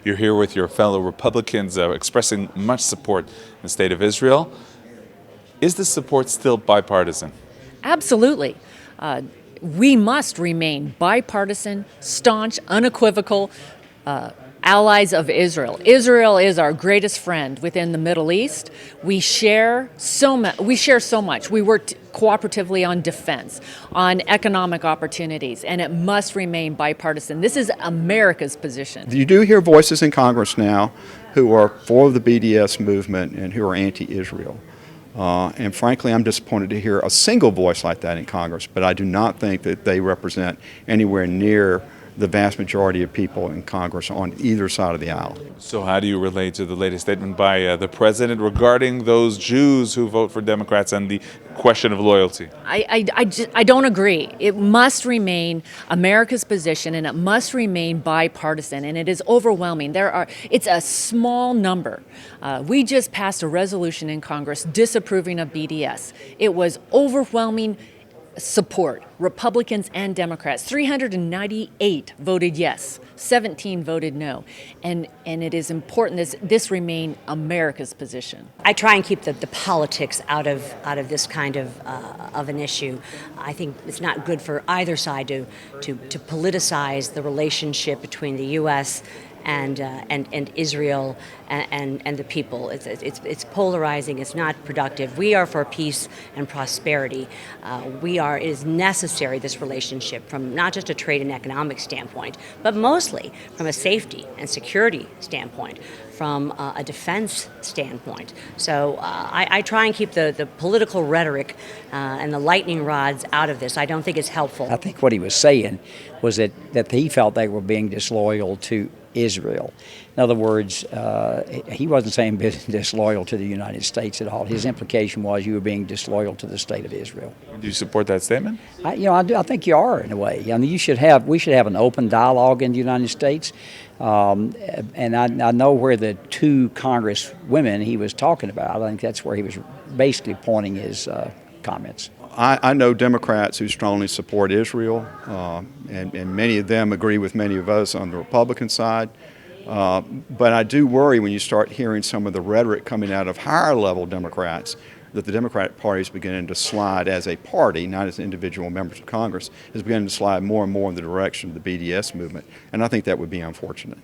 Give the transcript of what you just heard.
You're here with your fellow Republicans expressing much support in the state of Israel. Is the support still bipartisan? Absolutely. We must remain bipartisan, staunch, unequivocal allies of Israel. Israel is our greatest friend within the Middle East. We share so much. We work cooperatively on defense, on economic opportunities, and it must remain bipartisan. This is America's position. You do hear voices in Congress now who are for the BDS movement and who are anti-Israel. And frankly, I'm disappointed to hear a single voice like that in Congress, but I do not think that they represent anywhere near the vast majority of people in Congress on either side of the aisle. So how do you relate to the latest statement by the president regarding those Jews who vote for Democrats and the question of loyalty? I don't agree. It must remain America's position, and it must remain bipartisan, and it is overwhelming. It's a small number. We just passed a resolution in Congress disapproving of BDS. It was overwhelming support, Republicans and Democrats. 398 voted yes, 17 voted no. And it is important that this remain America's position. I try and keep the politics out of this kind of an issue. I think it's not good for either side to politicize the relationship between the U.S. and Israel and the people. It's polarizing. It's not productive. We are for peace and prosperity. It is necessary, this relationship, from not just a trade and economic standpoint, but mostly from a safety and security standpoint, from a defense standpoint. So I try and keep the political rhetoric and the lightning rods out of this. I don't think it's helpful. I think what he was saying was that he felt they were being disloyal to Israel. In other words, he wasn't saying disloyal to the United States at all. His implication was you were being disloyal to the state of Israel. Do you support that statement? I do. I think you are, in a way. I mean, we should have an open dialogue in the United States. And I know where the two congresswomen he was talking about. I think that's where he was basically pointing his comments. I know Democrats who strongly support Israel, and many of them agree with many of us on the Republican side. But I do worry when you start hearing some of the rhetoric coming out of higher level Democrats that the Democratic Party is beginning to slide as a party, not as individual members of Congress, is beginning to slide more and more in the direction of the BDS movement. And I think that would be unfortunate.